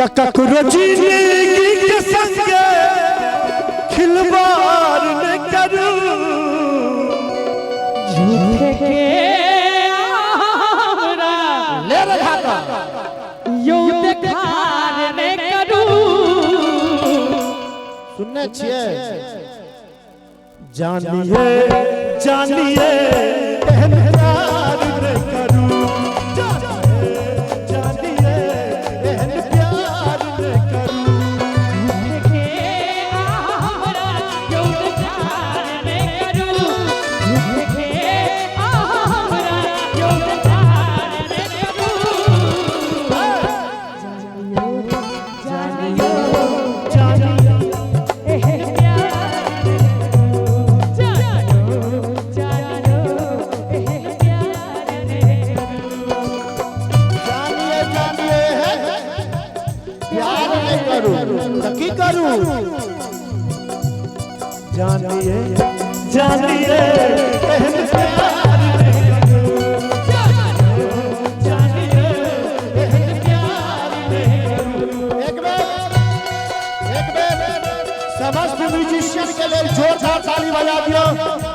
तकरो जिंदगी के संग खिलवाड़ न करूं झूठे के हमरा ले रहा था यो देखार न करूं सुनने छिए जानिए जानिए एहन प्यार न करूं जानिए एहन प्यार न करूं झूठे के हमरा यो देखार न करूं झूठे के हमरा यो देखार न करूं जानियो जानिए एहन की करूं जानिए जानिए एहन प्यार नहीं करूं जानिए एहन प्यार नहीं करूं एक बेर समस्त म्यूजिशियन के लिए जोरदार ताली बजा दियो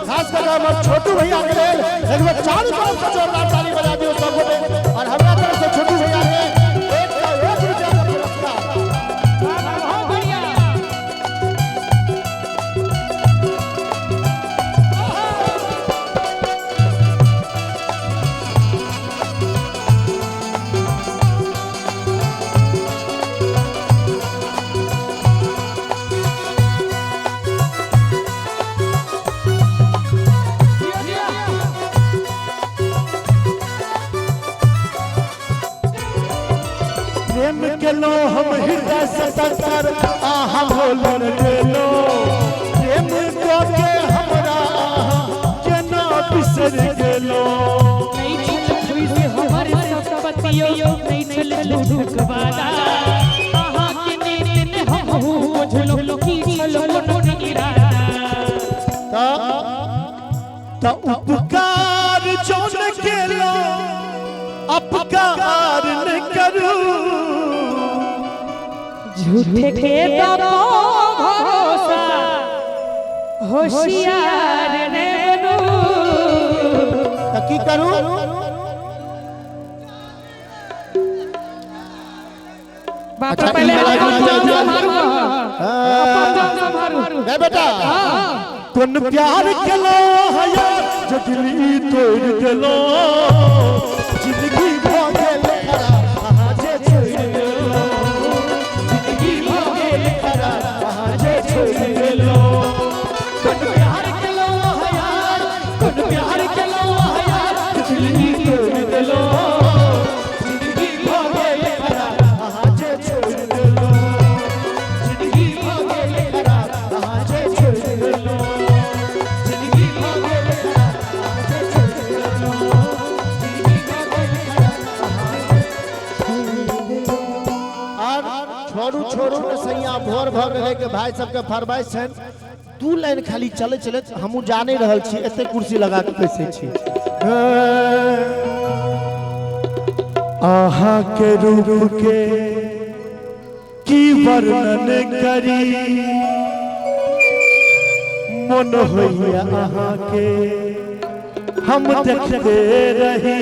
खास कर हमर छोटू भैया के लिए एक बार चारों तरफ से जोरदार ताली बजा दियो सब लोग और हमरा तरफ से छोटू भैया के प्रेम के लो हम हृदय से सतर आहा बोलन के लो प्रेम को के हमरा केना बिसर गेलो नहीं छल छुई से हमर संपत्तियों नहीं छल झूठ वादा आहा के दिन हम बुझलो की छल मन इरादा त उपकार जोन केलो अपकार न करूं झूठे के दबो भरोसा होशियार ने बनू त की करूं बाप पहले मारू ए बेटा तुन प्यार केलो हया जो दिल तोड़ देलो जिंदगी भो गेल कहां जे छोड़ गेलो जिंदगी भो गेल कहां जे छोड़ गेलो तुन प्यार केलो हया तुन प्यार केलो हया दिल तोड़ देलो जिंदगी भो गेल कहां जे छोड़ गेलो जिंदगी भो गेल कहां जे छोड़ गेलो जिंदगी भो गेल कहां जे छोड़ गेलो छोड़ू छोड़ू ने सैया भोर भर रहे के भाई सबके फरमाइश छन दू लाइन खाली चले चले हमू जाने रहल छी एते कुर्सी लगा के कैसे छी आहा के रूप के की वर्णन करी मन होइया आहा के हम देखते रही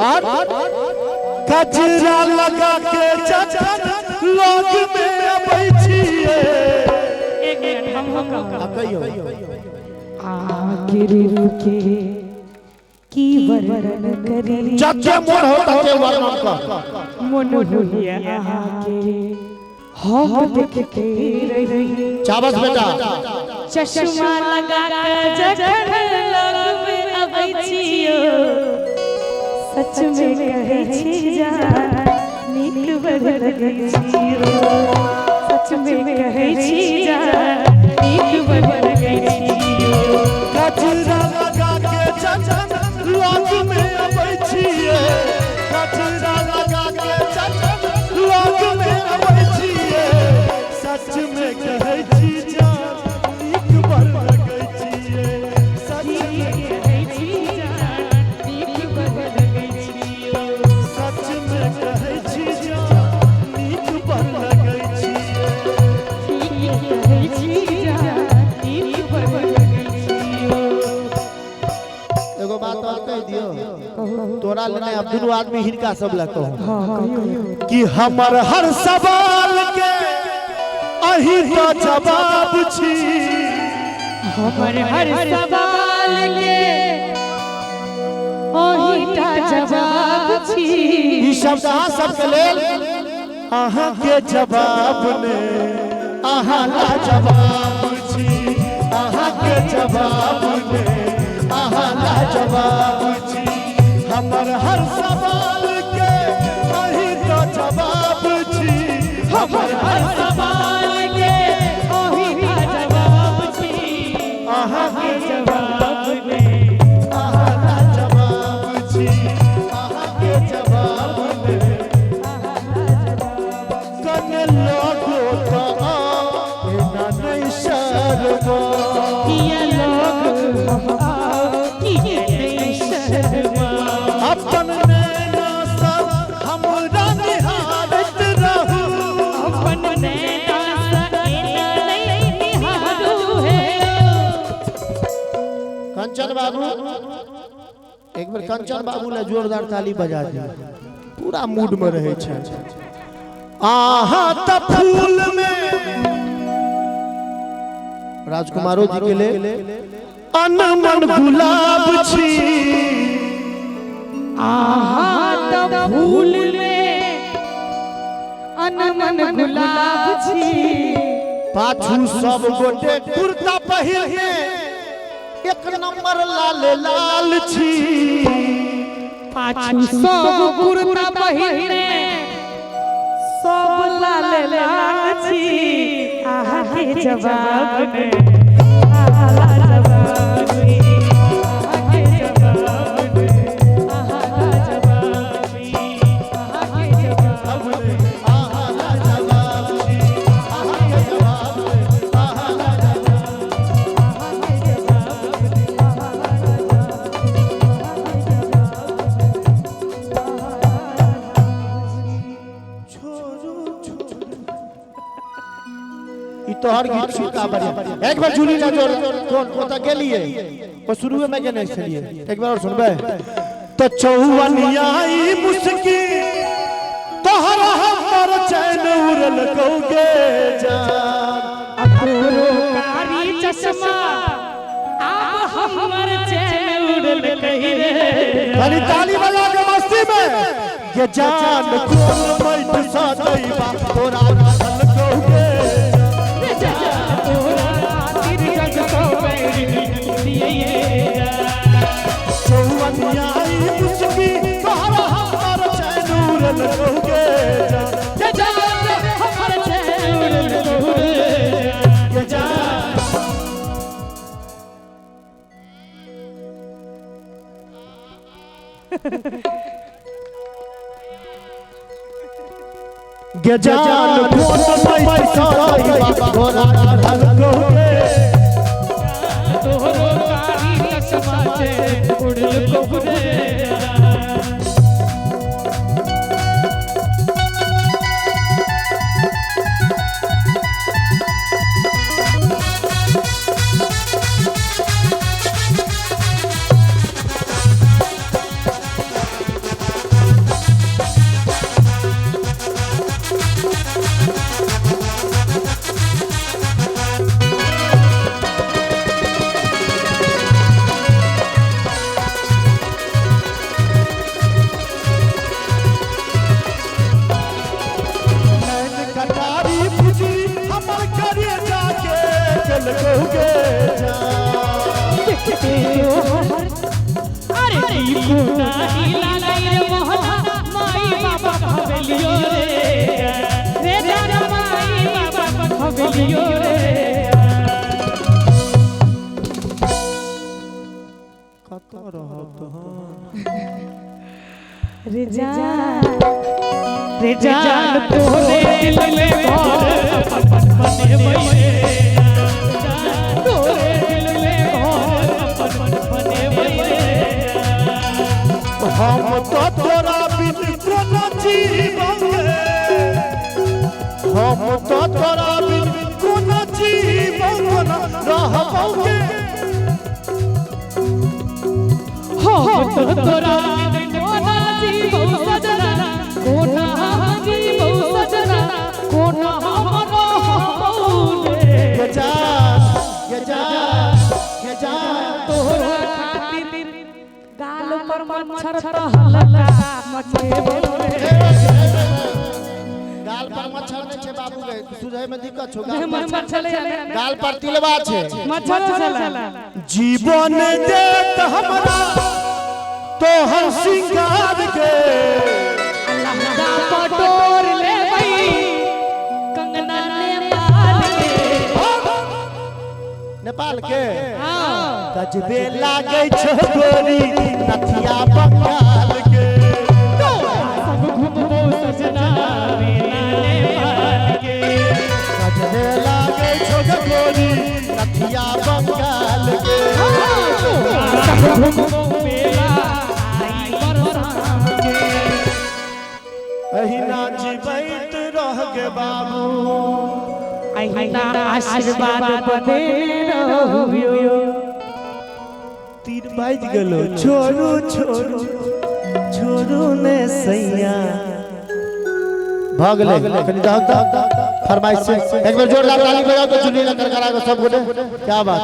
और कचरा लगा के चचन लोग में अबै छिए एक मिनट हम कहियो आखिर के की वर्णन करी जब मन होता के वर्णन कर मन होइया आके हम देखते रही चाबस बेटा चश्मा लगा के जखन लोग में अबै छियो सच में कहै छी जान नीक बड़ लगै छियो सच में कहै छी जान नीक बड़ लगै छियो कचरा लगा के चचन लोग में अबै छिए कचरा लगा के चचन लोग में अबै छिए सच में कहै छी जान नीक बड़ लगै छिए सच में कहै छी जान नीक बड़ लगै छियो सच में कहै छी जान नीक तोरा लेने अब दोनों आदमी हिनका सब ला कहूं कि हमर हर सवाल के अही तो जवाब छी हमर हर सवाल के ओहिटा जवाब छी ई शब्द आ सबके लेल अहाँ के जवाब ने अहाँ ला जवाब छी अहाँ के जवाब ने अहाँ ला जवाब छी हमर हर सवाल के अही तो जवाब छी हमर हर सवाल के ओहिटा जवाब छी अहाँ के जवाब ने अहाँ ला जवाब छी अहाँ के जवाब ने कने लोगो तो एना नहीं शर्मा किया लोग किया नहीं शर्मा अपन नैना सब हमरा निहारत रहू अपन नैना सैना नहीं निहारू है कंचन बाबू एक बार कंचन बाबू ले जोरदार ताली बजा दिया पूरा मूड में रहे छै आहा त फूल में राजकुमारों जी के लिए अनमन गुलाब छी आहा त फूल में अनमन गुलाब छी पाछू सब गोटे कुर्ता पहिरने एक नंबर लाल लाल छी पाछू सब कुर्ता पहिरने सब लाल लाल छी आहा के जवाब में आहा ला जवाब में आहा के जवाब में आहा ला जवाब में आहा के जवाब में आहा ला जवाब छी आहा के जवाब में आहा ला जवाब ई तोहर गीत सुनता बढ़िया एक बार झूली ना जोर तो त गेलिए ओ शुरू में के नहीं चलिए एक बार और सुनबे तो चौवनियाई मुस्की तोहरा हमर चैन उड़ल कौगे जान अतोरो कारी चश्मा आप हमर चैन उड़ल कहि रे खाली ताली बजा के मस्ती में ये जान कोन बैठ सा दैबा तोरा उड़ल कौगे चौवनियाई मुस्की तोहरा हमर चैन उड़ल कौगे जान हमर चैन उड़ल कहि ये जान गे जान कोन बैठ सा दैबा तोरा उड़ल कौगे तोरो कारी चश्मा चैन उड़ल कहि कटारी पुजी हमर करे जाके चल कहुगे अरे ई कोना हिला रे मोहना माई बाबा भवेलियो रे रे माई बाबा भवेलियो रे कत रहत रे जान तोरे दिल में घर अपन बने बैसे तोरे दिल में घर अपन बने बैसे हम तो तोरा बिन कोनो जीवन हम तो तोरा बिन कोनो जीवन रहबोगे हो तो तोरा बिन कोनो मच्छर तो हल्का मचे गाल पर मच्छर नहीं छे बाबू के सुझाय में दिक्कत छो मच्छर चले गाल पर तिलवा छे मच्छर चला जीवन देत हमरा तो हम सिंगार के अल्लाह दा पटोर ले भाई कंगना नेपाल के हां गजबे लागे छो गोरी नथिया बंगाल के सब घूमबो सजना नेपाल के गजबे लागे छो गोरी नथिया बंगाल के सब घूमबो मेला आई बरसात के अहिना जीवैत रह गे बाबू अहिना आशीर्वाद बने रहियो तीर बाज गेलो छोरू छोरू छोरू ने सैया भाग ले कनी जाओ तो फरमाइश से एक बार जोरदार ताली बजाओ तो चुनी लग कर करा सब गोटे क्या बात